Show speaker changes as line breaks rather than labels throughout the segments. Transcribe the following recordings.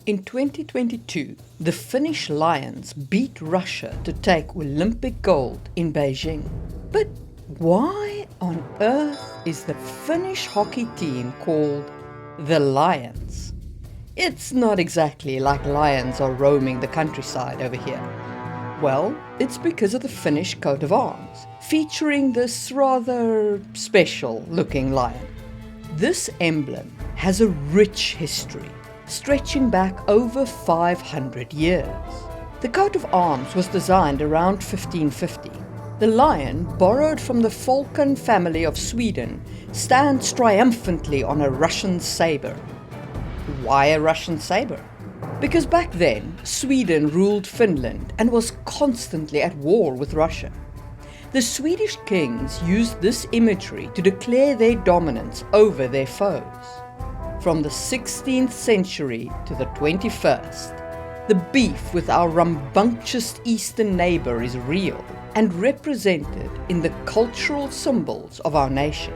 In 2022, the Finnish Lions beat Russia to take Olympic gold in Beijing. But why on earth is the Finnish hockey team called the Lions? It's not exactly like lions are roaming the countryside over here. Well, it's because of the Finnish coat of arms, featuring this rather special looking lion. This emblem has a rich history, stretching back over 500 years. The coat of arms was designed around 1550. The lion, borrowed from the falcon family of Sweden, stands triumphantly on a Russian saber. Why a Russian saber? Because back then, Sweden ruled Finland and was constantly at war with Russia. The Swedish kings used this imagery to declare their dominance over their foes. From the 16th century to the 21st, the beef with our rambunctious eastern neighbour is real and represented in the cultural symbols of our nation.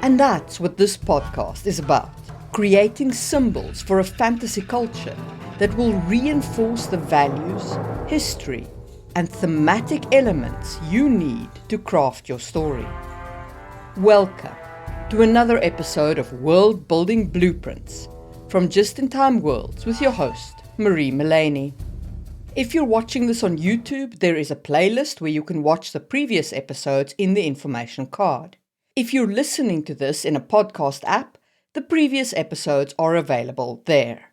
And that's what this podcast is about, creating symbols for a fantasy culture that will reinforce the values, history, and thematic elements you need to craft your story. Welcome to another episode of World Building Blueprints from Just in Time Worlds with your host, Marie Mullaney. If you're watching this on YouTube, there is a playlist where you can watch the previous episodes in the information card. If you're listening to this in a podcast app, the previous episodes are available there.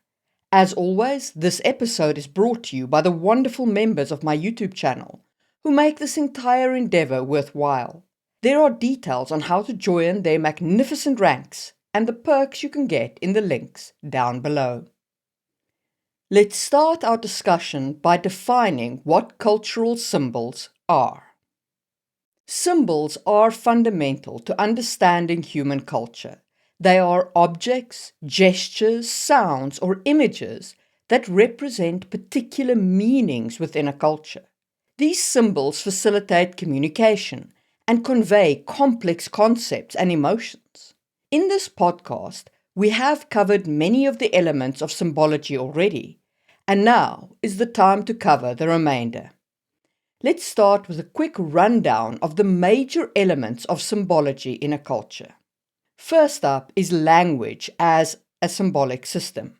As always, this episode is brought to you by the wonderful members of my YouTube channel, who make this entire endeavour worthwhile. There are details on how to join their magnificent ranks and the perks you can get in the links down below. Let's start our discussion by defining what cultural symbols are. Symbols are fundamental to understanding human culture. They are objects, gestures, sounds, or images that represent particular meanings within a culture. These symbols facilitate communication and convey complex concepts and emotions. In this podcast, we have covered many of the elements of symbology already, and now is the time to cover the remainder. Let's start with a quick rundown of the major elements of symbology in a culture. First up is language as a symbolic system.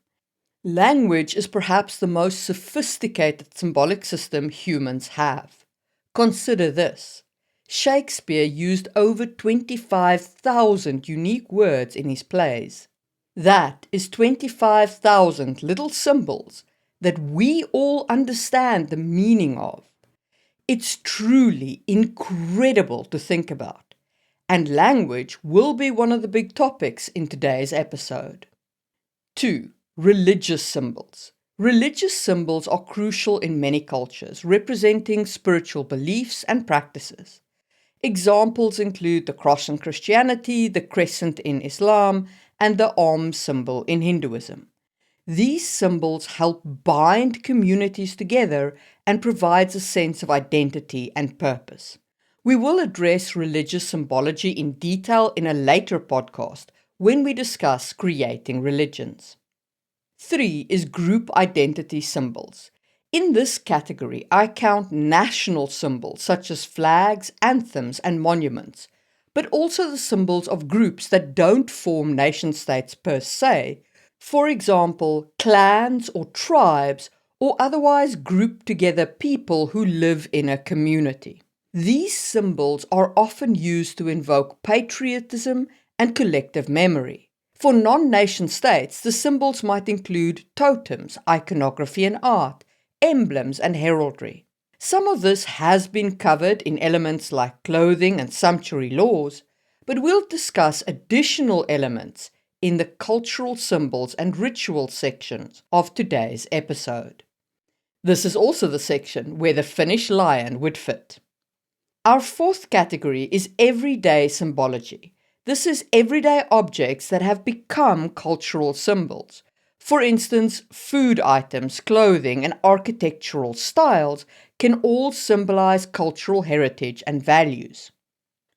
Language is perhaps the most sophisticated symbolic system humans have. Consider this. Shakespeare used over 25,000 unique words in his plays. That is 25,000 little symbols that we all understand the meaning of. It's truly incredible to think about. And language will be one of the big topics in today's episode. 2. Religious symbols. Religious symbols are crucial in many cultures, representing spiritual beliefs and practices. Examples include the cross in Christianity, the crescent in Islam, and the Om symbol in Hinduism. These symbols help bind communities together and provides a sense of identity and purpose. We will address religious symbology in detail in a later podcast when we discuss creating religions. 3 is group identity symbols. In this category, I count national symbols such as flags, anthems, and monuments, but also the symbols of groups that don't form nation-states per se, for example, clans or tribes, or otherwise group together people who live in a community. These symbols are often used to invoke patriotism and collective memory. For non-nation states, the symbols might include totems, iconography and art, emblems and heraldry. Some of this has been covered in elements like clothing and sumptuary laws, but we'll discuss additional elements in the cultural symbols and ritual sections of today's episode. This is also the section where the Finnish lion would fit. Our 4th category is everyday symbology. This is everyday objects that have become cultural symbols. For instance, food items, clothing, and architectural styles can all symbolize cultural heritage and values.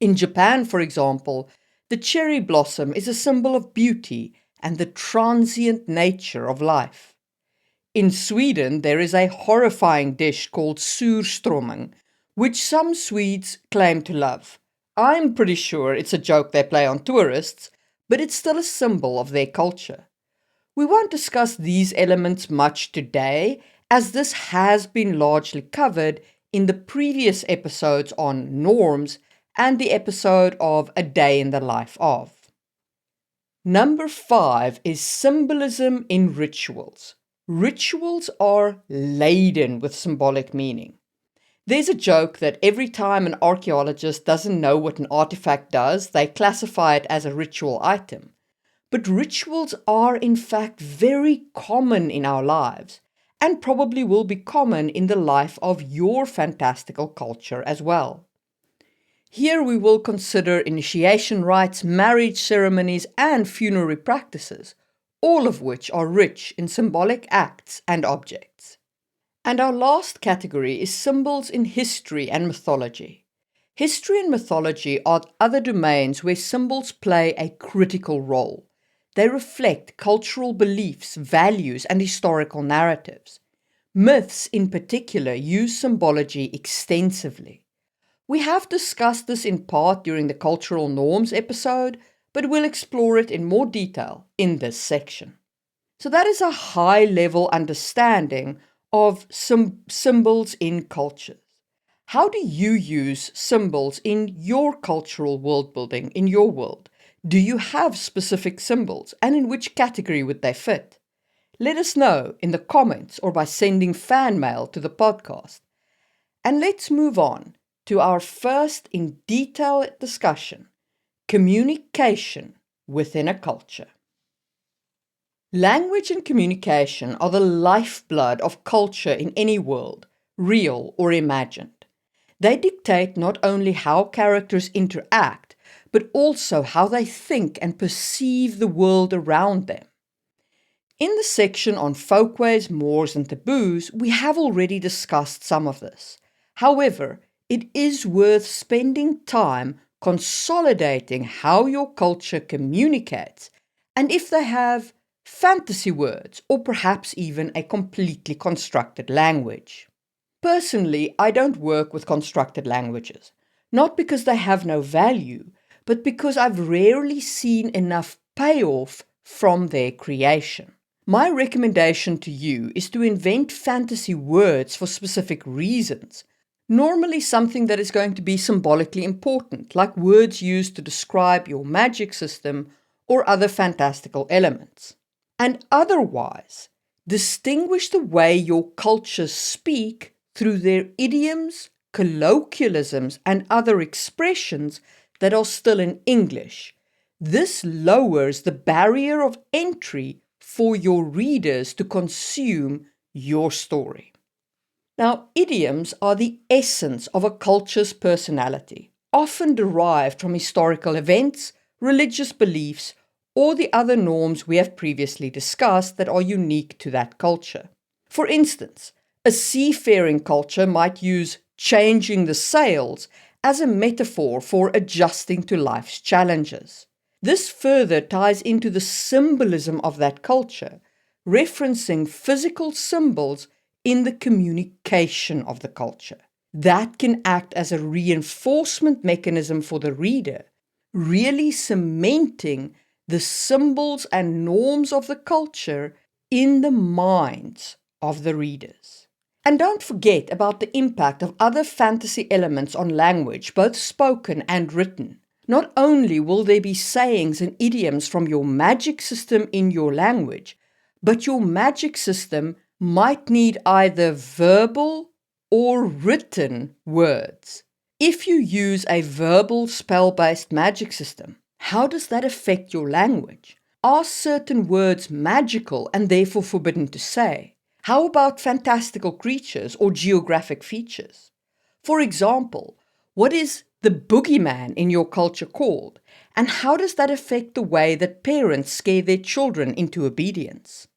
In Japan, for example, the cherry blossom is a symbol of beauty and the transient nature of life. In Sweden, there is a horrifying dish called surströmming, which some Swedes claim to love. I'm pretty sure it's a joke they play on tourists, but it's still a symbol of their culture. We won't discuss these elements much today, as this has been largely covered in the previous episodes on norms and the episode of A Day in the Life of. Number 5 is symbolism in rituals. Rituals are laden with symbolic meaning. There's a joke that every time an archaeologist doesn't know what an artifact does, they classify it as a ritual item. But rituals are in fact very common in our lives, and probably will be common in the life of your fantastical culture as well. Here we will consider initiation rites, marriage ceremonies, and funerary practices, all of which are rich in symbolic acts and objects. And our last category is symbols in history and mythology. History and mythology are other domains where symbols play a critical role. They reflect cultural beliefs, values, and historical narratives. Myths, in particular, use symbology extensively. We have discussed this in part during the cultural norms episode, but we'll explore it in more detail in this section. So that is a high-level understanding of symbols in cultures. How do you use symbols in your cultural world building, in your world? Do you have specific symbols, and in which category would they fit? Let us know in the comments or by sending fan mail to the podcast. And let's move on to our first in detail discussion, communication within a culture. Language and communication are the lifeblood of culture in any world, real or imagined. They dictate not only how characters interact, but also how they think and perceive the world around them. In the section on folkways, mores, and taboos, we have already discussed some of this. However, it is worth spending time consolidating how your culture communicates, and if they have fantasy words or perhaps even a completely constructed language. Personally, I don't work with constructed languages, not because they have no value, but because I've rarely seen enough payoff from their creation. My recommendation to you is to invent fantasy words for specific reasons, normally something that is going to be symbolically important, like words used to describe your magic system or other fantastical elements. And otherwise, distinguish the way your cultures speak through their idioms, colloquialisms, and other expressions that are still in English. This lowers the barrier of entry for your readers to consume your story. Now, idioms are the essence of a culture's personality, often derived from historical events, religious beliefs, or the other norms we have previously discussed that are unique to that culture. For instance, a seafaring culture might use changing the sails as a metaphor for adjusting to life's challenges. This further ties into the symbolism of that culture, referencing physical symbols in the communication of the culture. That can act as a reinforcement mechanism for the reader, really cementing the symbols and norms of the culture in the minds of the readers. And don't forget about the impact of other fantasy elements on language, both spoken and written. Not only will there be sayings and idioms from your magic system in your language, but your magic system might need either verbal or written words. If you use a verbal spell-based magic system, how does that affect your language? Are certain words magical and therefore forbidden to say? How about fantastical creatures or geographic features? For example, what is the boogeyman in your culture called? And how does that affect the way that parents scare their children into obedience?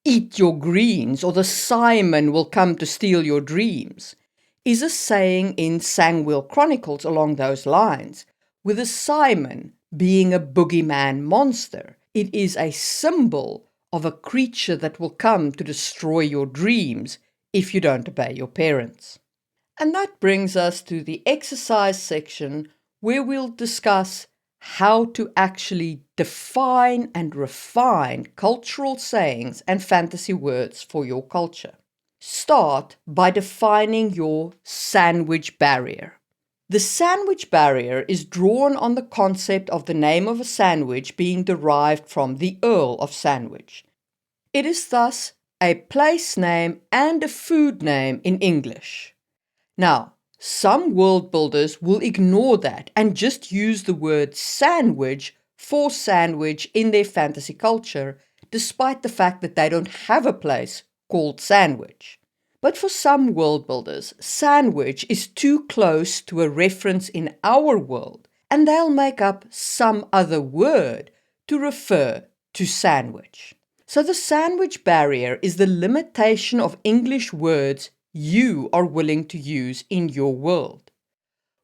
Eat your greens or the Simon will come to steal your dreams is a saying in Sangwil Chronicles along those lines, with a Simon being a boogeyman monster. It is a symbol of a creature that will come to destroy your dreams if you don't obey your parents. And that brings us to the exercise section, where we'll discuss how to actually define and refine cultural sayings and fantasy words for your culture. Start by defining your sandwich barrier. The sandwich barrier is drawn on the concept of the name of a sandwich being derived from the Earl of Sandwich. It is thus a place name and a food name in English. Now, some world builders will ignore that and just use the word sandwich for sandwich in their fantasy culture, despite the fact that they don't have a place called Sandwich. But for some world builders, sandwich is too close to a reference in our world, and they'll make up some other word to refer to sandwich. So the sandwich barrier is the limitation of English words you are willing to use in your world.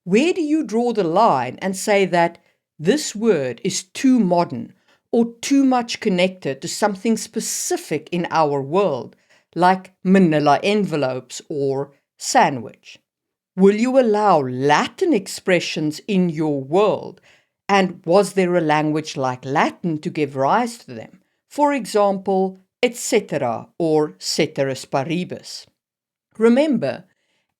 Where do you draw the line and say that this word is too modern or too much connected to something specific in our world, like manila envelopes or sandwich? Will you allow Latin expressions in your world? And was there a language like Latin to give rise to them? For example, etc. or ceteris paribus. Remember,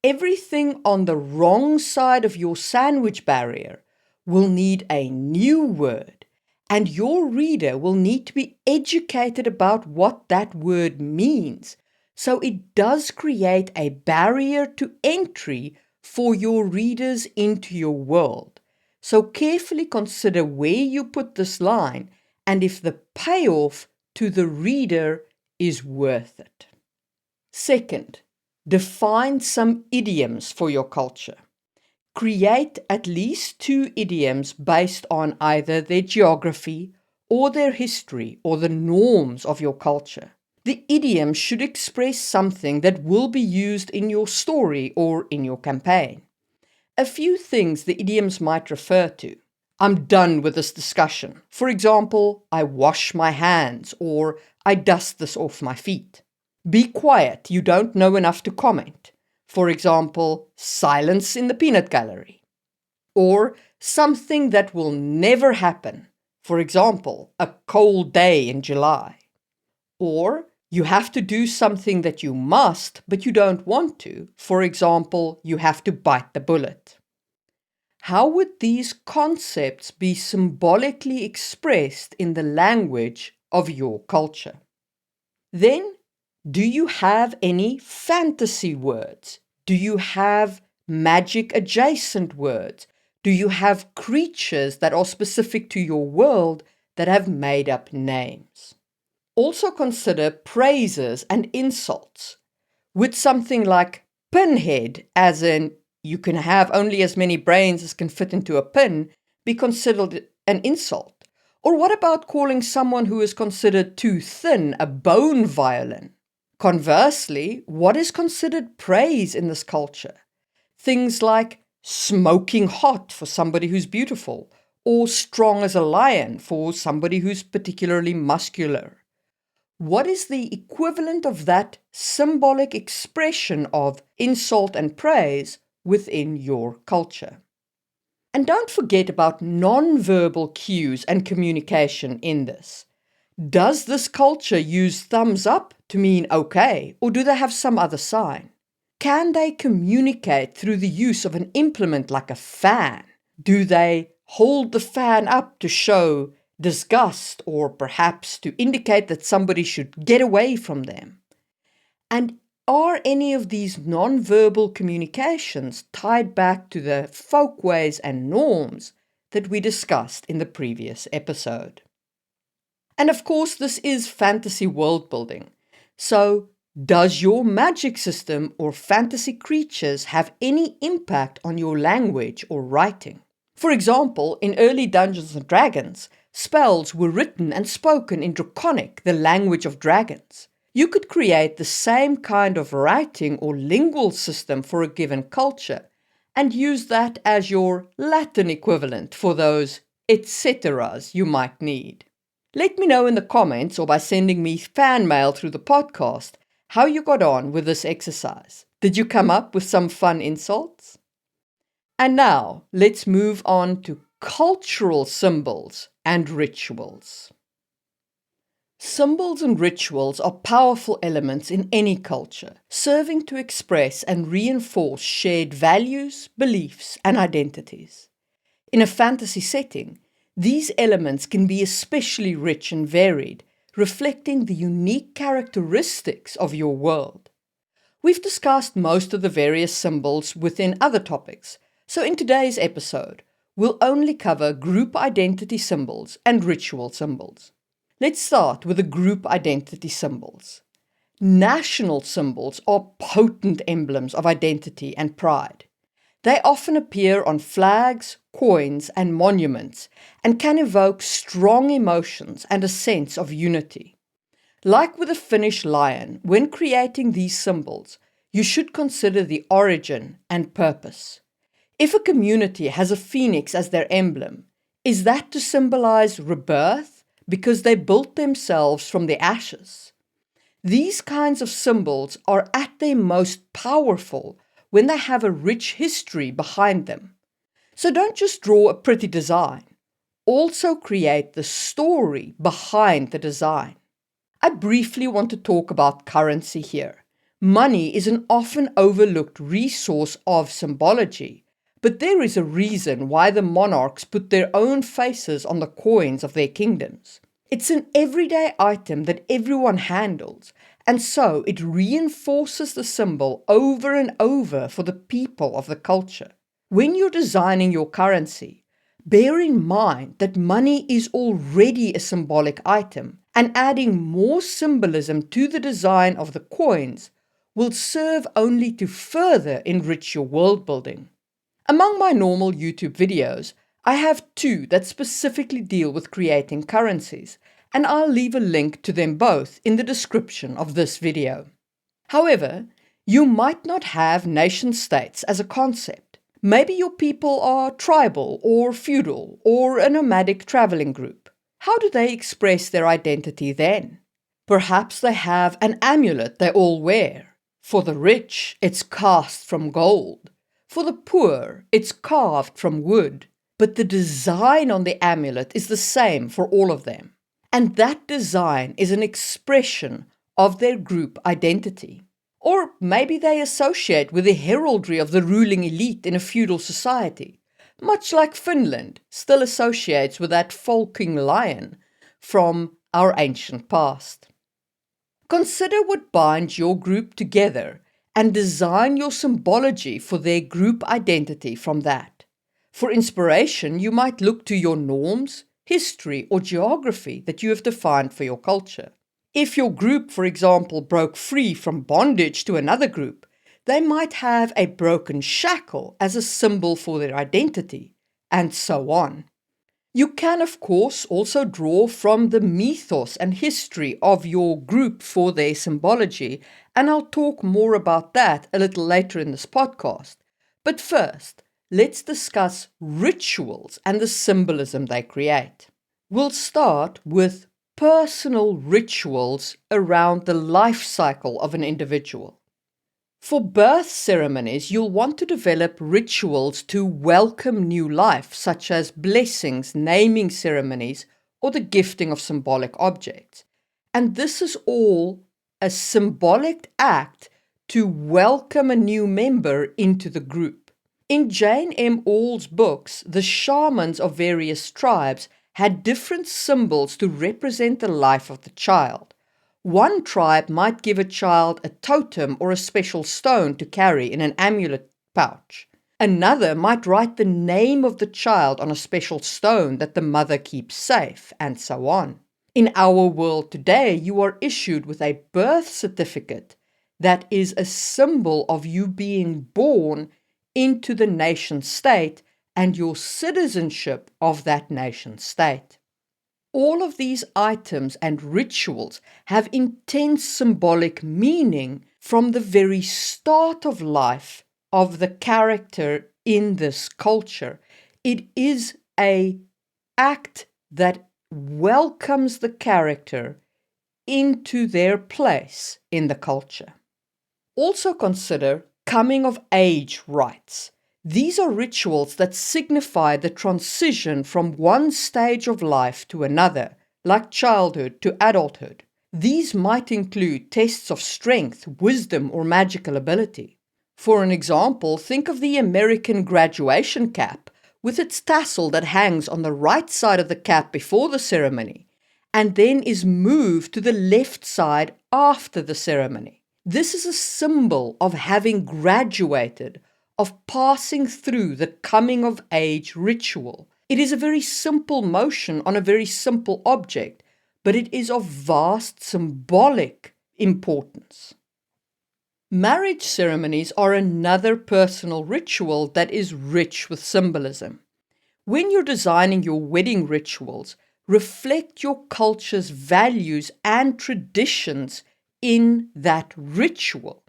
everything on the wrong side of your sandwich barrier will need a new word, and your reader will need to be educated about what that word means, so it does create a barrier to entry for your readers into your world. So carefully consider where you put this line and if the payoff to the reader is worth it. Second, define some idioms for your culture. Create at least 2 idioms based on either their geography or their history or the norms of your culture. The idiom should express something that will be used in your story or in your campaign. A few things the idioms might refer to. I'm done with this discussion. For example, I wash my hands, or I dust this off my feet. Be quiet, you don't know enough to comment. For example, silence in the peanut gallery. Or something that will never happen. For example, a cold day in July. Or you have to do something that you must, but you don't want to. For example, you have to bite the bullet. How would these concepts be symbolically expressed in the language of your culture? Then, do you have any fantasy words? Do you have magic adjacent words? Do you have creatures that are specific to your world that have made up names? Also consider praises and insults. Would something like pinhead, as in you can have only as many brains as can fit into a pin, be considered an insult? Or what about calling someone who is considered too thin a bone violin? Conversely, what is considered praise in this culture? Things like smoking hot for somebody who's beautiful, or strong as a lion for somebody who's particularly muscular. What is the equivalent of that symbolic expression of insult and praise within your culture? And don't forget about non-verbal cues and communication in this. Does this culture use thumbs up to mean okay, or do they have some other sign? Can they communicate through the use of an implement like a fan? Do they hold the fan up to show disgust or perhaps to indicate that somebody should get away from them? And are any of these non-verbal communications tied back to the folkways and norms that we discussed in the previous episode? And of course, this is fantasy world building. So, does your magic system or fantasy creatures have any impact on your language or writing? For example, in early Dungeons & Dragons, spells were written and spoken in Draconic, the language of dragons. You could create the same kind of writing or lingual system for a given culture and use that as your Latin equivalent for those et ceteras you might need. Let me know in the comments or by sending me fan mail through the podcast how you got on with this exercise. Did you come up with some fun insults? And now, let's move on to cultural symbols and rituals. Symbols and rituals are powerful elements in any culture, serving to express and reinforce shared values, beliefs, and identities. In a fantasy setting, these elements can be especially rich and varied, reflecting the unique characteristics of your world. We've discussed most of the various symbols within other topics, so in today's episode, we'll only cover group identity symbols and ritual symbols. Let's start with the group identity symbols. National symbols are potent emblems of identity and pride. They often appear on flags, coins, and monuments, and can evoke strong emotions and a sense of unity. Like with the Finnish lion, when creating these symbols, you should consider the origin and purpose. If a community has a phoenix as their emblem, is that to symbolize rebirth because they built themselves from the ashes? These kinds of symbols are at their most powerful when they have a rich history behind them. So don't just draw a pretty design. Also create the story behind the design. I briefly want to talk about currency here. Money is an often overlooked resource of symbology, but there is a reason why the monarchs put their own faces on the coins of their kingdoms. It's an everyday item that everyone handles, and so it reinforces the symbol over and over for the people of the culture. When you're designing your currency, bear in mind that money is already a symbolic item, and adding more symbolism to the design of the coins will serve only to further enrich your world building. Among my normal YouTube videos, I have 2 that specifically deal with creating currencies, and I'll leave a link to them both in the description of this video. However, you might not have nation-states as a concept. Maybe your people are tribal or feudal or a nomadic traveling group. How do they express their identity then? Perhaps they have an amulet they all wear. For the rich, it's cast from gold. For the poor, it's carved from wood, but the design on the amulet is the same for all of them. And that design is an expression of their group identity. Or maybe they associate with the heraldry of the ruling elite in a feudal society, much like Finland still associates with that folking lion from our ancient past. Consider what binds your group together and design your symbology for their group identity from that. For inspiration, you might look to your norms, history, or geography that you have defined for your culture. If your group, for example, broke free from bondage to another group, they might have a broken shackle as a symbol for their identity, and so on. You can, of course, also draw from the mythos and history of your group for their symbology, and I'll talk more about that a little later in this podcast. But first, let's discuss rituals and the symbolism they create. We'll start with personal rituals around the life cycle of an individual. For birth ceremonies, you'll want to develop rituals to welcome new life, such as blessings, naming ceremonies, or the gifting of symbolic objects. And this is all a symbolic act to welcome a new member into the group. In Jane M. Auel's books, the shamans of various tribes had different symbols to represent the life of the child. One tribe might give a child a totem or a special stone to carry in an amulet pouch. Another might write the name of the child on a special stone that the mother keeps safe, and so on. In our world today, you are issued with a birth certificate that is a symbol of you being born into the nation state and your citizenship of that nation state. All of these items and rituals have intense symbolic meaning from the very start of life of the character in this culture. It is an act that welcomes the character into their place in the culture. Also consider coming of age rites. These are rituals that signify the transition from one stage of life to another, like childhood to adulthood. These might include tests of strength, wisdom, or magical ability. For an example, think of the American graduation cap, with its tassel that hangs on the right side of the cap before the ceremony, and then is moved to the left side after the ceremony. This is a symbol of having graduated, of passing through the coming of age ritual. It is a very simple motion on a very simple object, but it is of vast symbolic importance. Marriage ceremonies are another personal ritual that is rich with symbolism. When you're designing your wedding rituals, reflect your culture's values and traditions in that ritual.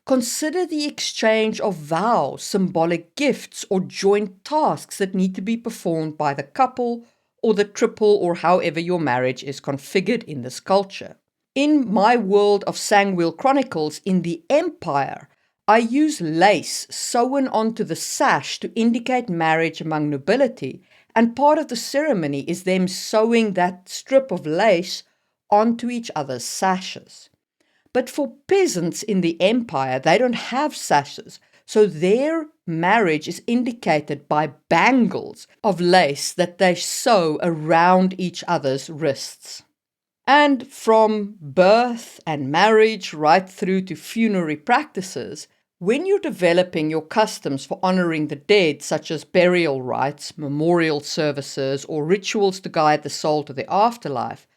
Consider the exchange of vows, symbolic gifts, or joint tasks that need to be performed by the couple or the triple, or however your marriage is configured in this culture. In my world of Sangwheel Chronicles in the Empire, I use lace sewn onto the sash to indicate marriage among nobility, and part of the ceremony is them sewing that strip of lace onto each other's sashes. But for peasants in the empire, they don't have sashes, so their marriage is indicated by bangles of lace that they sew around each other's wrists. And from birth and marriage right through to funerary practices, when you're developing your customs for honoring the dead, such as burial rites, memorial services, or rituals to guide the soul to the afterlife,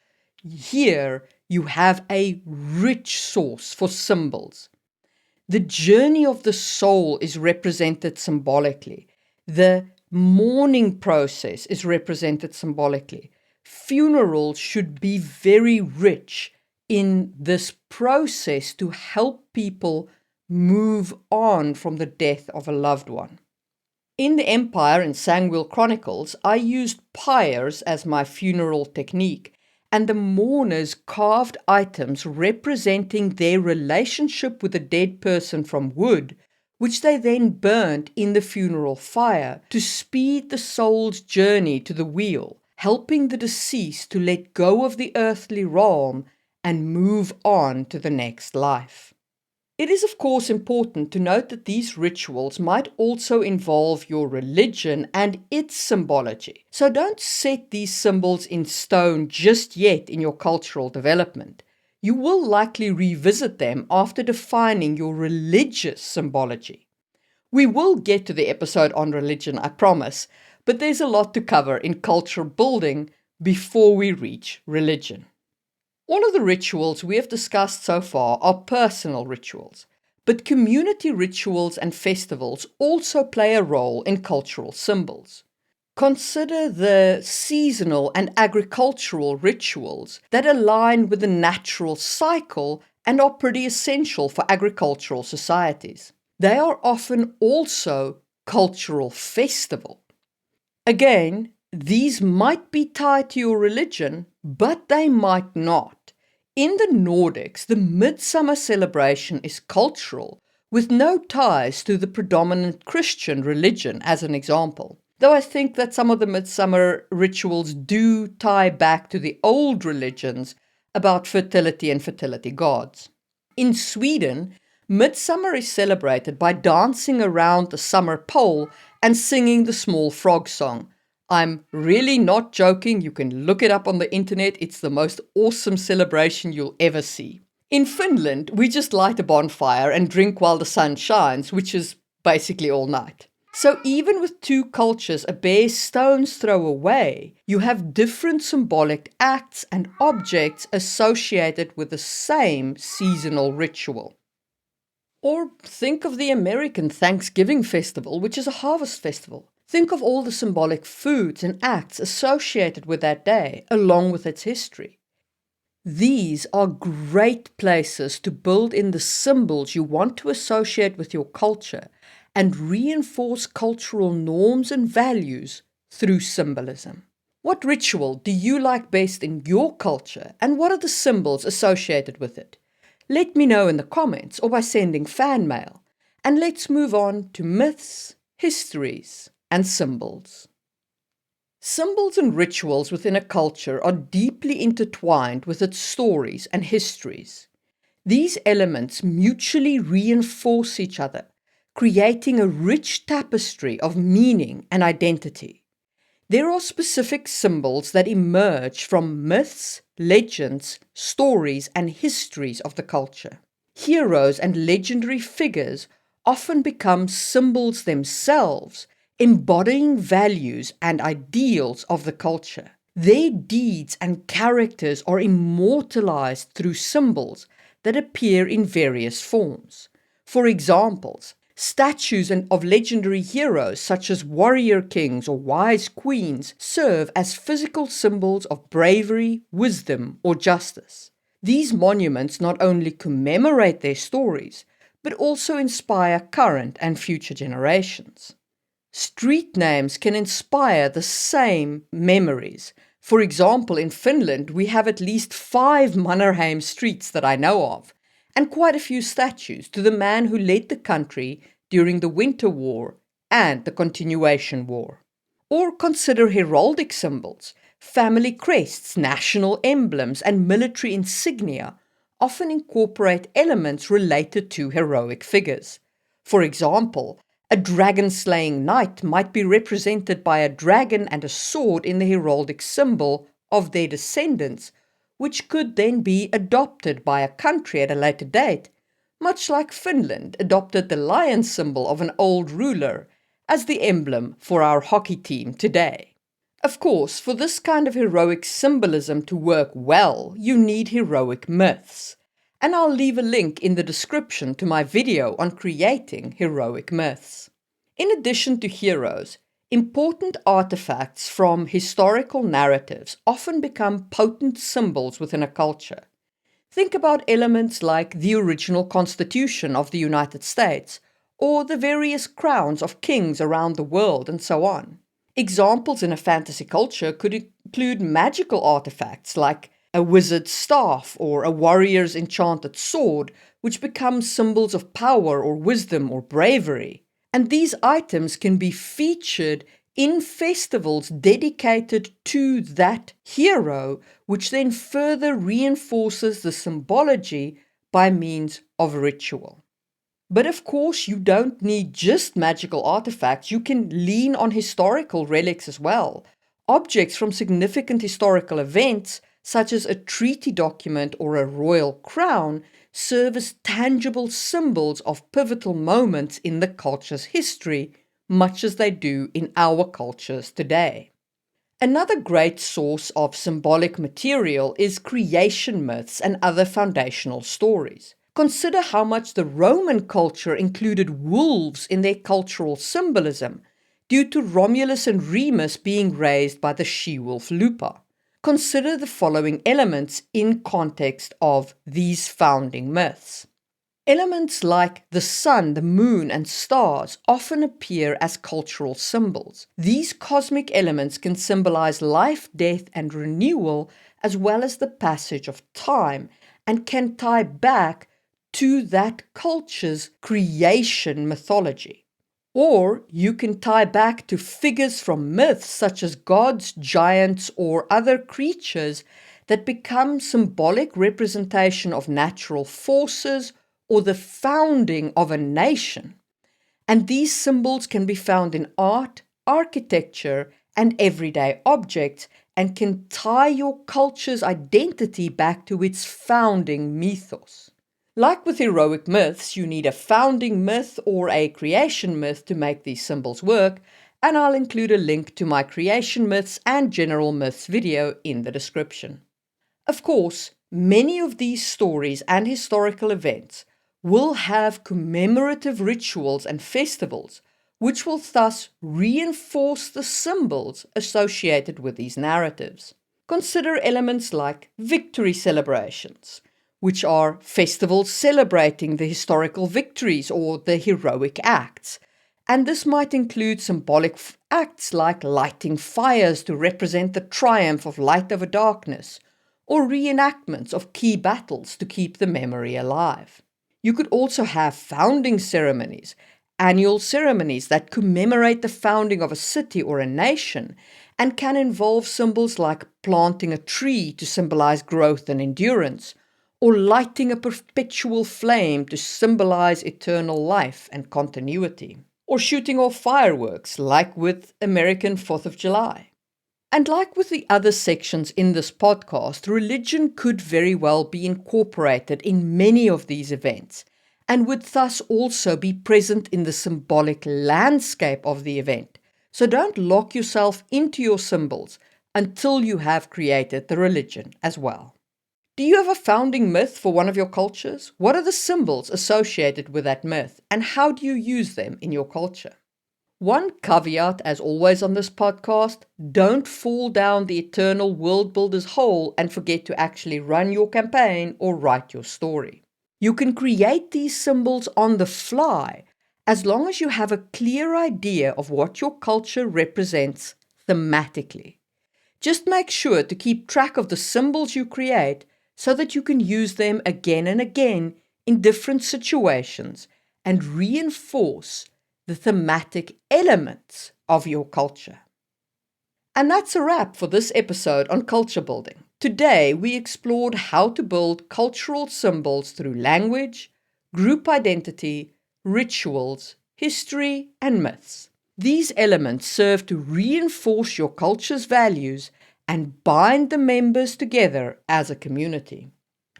here you have a rich source for symbols. The journey of the soul is represented symbolically. The mourning process is represented symbolically. Funerals should be very rich in this process to help people move on from the death of a loved one. In the Empire in Sangwheel Chronicles, I used pyres as my funeral technique, and the mourners carved items representing their relationship with a dead person from wood, which they then burnt in the funeral fire to speed the soul's journey to the wheel, helping the deceased to let go of the earthly realm and move on to the next life. It is of course important to note that these rituals might also involve your religion and its symbology. So don't set these symbols in stone just yet in your cultural development. You will likely revisit them after defining your religious symbology. We will get to the episode on religion, I promise, but there's a lot to cover in culture building before we reach religion. All of the rituals we have discussed so far are personal rituals, but community rituals and festivals also play a role in cultural symbols. Consider the seasonal and agricultural rituals that align with the natural cycle and are pretty essential for agricultural societies. They are often also cultural festivals. Again, these might be tied to your religion, but they might not. In the Nordics, the midsummer celebration is cultural, with no ties to the predominant Christian religion, as an example. Though I think that some of the midsummer rituals do tie back to the old religions about fertility and fertility gods. In Sweden, midsummer is celebrated by dancing around the summer pole and singing the small frog song. I'm really not joking. You can look it up on the internet. It's the most awesome celebration you'll ever see. In Finland, we just light a bonfire and drink while the sun shines, which is basically all night. So even with two cultures a bare stone's throw away, you have different symbolic acts and objects associated with the same seasonal ritual. Or think of the American Thanksgiving festival, which is a harvest festival. Think of all the symbolic foods and acts associated with that day, along with its history. These are great places to build in the symbols you want to associate with your culture and reinforce cultural norms and values through symbolism. What ritual do you like best in your culture, and what are the symbols associated with it? Let me know in the comments or by sending fan mail. And let's move on to myths, histories, and symbols. Symbols and rituals within a culture are deeply intertwined with its stories and histories. These elements mutually reinforce each other, creating a rich tapestry of meaning and identity. There are specific symbols that emerge from myths, legends, stories, and histories of the culture. Heroes and legendary figures often become symbols themselves, embodying values and ideals of the culture. Their deeds and characters are immortalized through symbols that appear in various forms. For examples, statues of legendary heroes such as warrior kings or wise queens serve as physical symbols of bravery, wisdom, or justice. These monuments not only commemorate their stories, but also inspire current and future generations. Street names can inspire the same memories. For example, in Finland, we have at least 5 Mannerheim streets that I know of, and quite a few statues to the man who led the country during the Winter War and the Continuation War. Or consider heraldic symbols. Family crests, national emblems, and military insignia often incorporate elements related to heroic figures. For example, a dragon-slaying knight might be represented by a dragon and a sword in the heraldic symbol of their descendants, which could then be adopted by a country at a later date, much like Finland adopted the lion symbol of an old ruler as the emblem for our hockey team today. Of course, for this kind of heroic symbolism to work well, you need heroic myths. And I'll leave a link in the description to my video on creating heroic myths. In addition to heroes, important artifacts from historical narratives often become potent symbols within a culture. Think about elements like the original Constitution of the United States, or the various crowns of kings around the world, and so on. Examples in a fantasy culture could include magical artifacts like a wizard's staff or a warrior's enchanted sword, which become symbols of power or wisdom or bravery. And these items can be featured in festivals dedicated to that hero, which then further reinforces the symbology by means of ritual. But of course, you don't need just magical artifacts. You can lean on historical relics as well. Objects from significant historical events, such as a treaty document or a royal crown, serve as tangible symbols of pivotal moments in the culture's history, much as they do in our cultures today. Another great source of symbolic material is creation myths and other foundational stories. Consider how much the Roman culture included wolves in their cultural symbolism, due to Romulus and Remus being raised by the she-wolf Lupa. Consider the following elements in context of these founding myths. Elements like the sun, the moon, and stars often appear as cultural symbols. These cosmic elements can symbolize life, death, and renewal, as well as the passage of time, and can tie back to that culture's creation mythology. Or you can tie back to figures from myths such as gods, giants, or other creatures that become symbolic representation of natural forces or the founding of a nation. And these symbols can be found in art, architecture, and everyday objects, and can tie your culture's identity back to its founding mythos. Like with heroic myths, you need a founding myth or a creation myth to make these symbols work, and I'll include a link to my creation myths and general myths video in the description. Of course, many of these stories and historical events will have commemorative rituals and festivals, which will thus reinforce the symbols associated with these narratives. Consider elements like victory celebrations, which are festivals celebrating the historical victories or the heroic acts, And this might include symbolic acts like lighting fires to represent the triumph of light over darkness, or reenactments of key battles to keep the memory alive. You could also have founding ceremonies, annual ceremonies that commemorate the founding of a city or a nation, and can involve symbols like planting a tree to symbolize growth and endurance, or lighting a perpetual flame to symbolize eternal life and continuity, or shooting off fireworks like with American 4th of July. And like with the other sections in this podcast, religion could very well be incorporated in many of these events, and would thus also be present in the symbolic landscape of the event. So don't lock yourself into your symbols until you have created the religion as well. Do you have a founding myth for one of your cultures? What are the symbols associated with that myth, and how do you use them in your culture? One caveat, as always on this podcast, don't fall down the eternal world builder's hole and forget to actually run your campaign or write your story. You can create these symbols on the fly as long as you have a clear idea of what your culture represents thematically. Just make sure to keep track of the symbols you create so that you can use them again and again in different situations and reinforce the thematic elements of your culture. And that's a wrap for this episode on culture building. Today, we explored how to build cultural symbols through language, group identity, rituals, history, and myths. These elements serve to reinforce your culture's values and bind the members together as a community.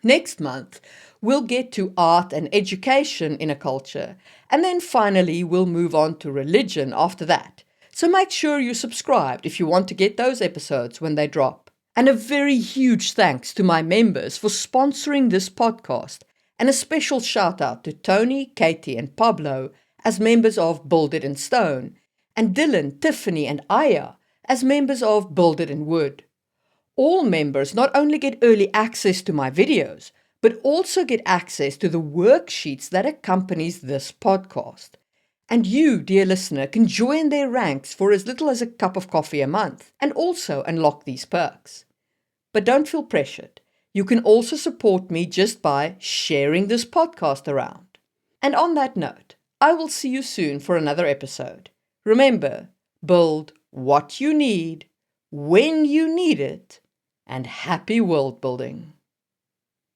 Next month, we'll get to art and education in a culture, and then finally we'll move on to religion after that. So make sure you're subscribed if you want to get those episodes when they drop. And a very huge thanks to my members for sponsoring this podcast, and a special shout out to Tony, Katie, and Pablo as members of Build It in Stone, and Dylan, Tiffany, and Aya as members of Build It in Wood. All members not only get early access to my videos, but also get access to the worksheets that accompanies this podcast. And you, dear listener, can join their ranks for as little as a cup of coffee a month and also unlock these perks. But don't feel pressured. You can also support me just by sharing this podcast around. And on that note, I will see you soon for another episode. Remember, build what you need, when you need it, and happy world building.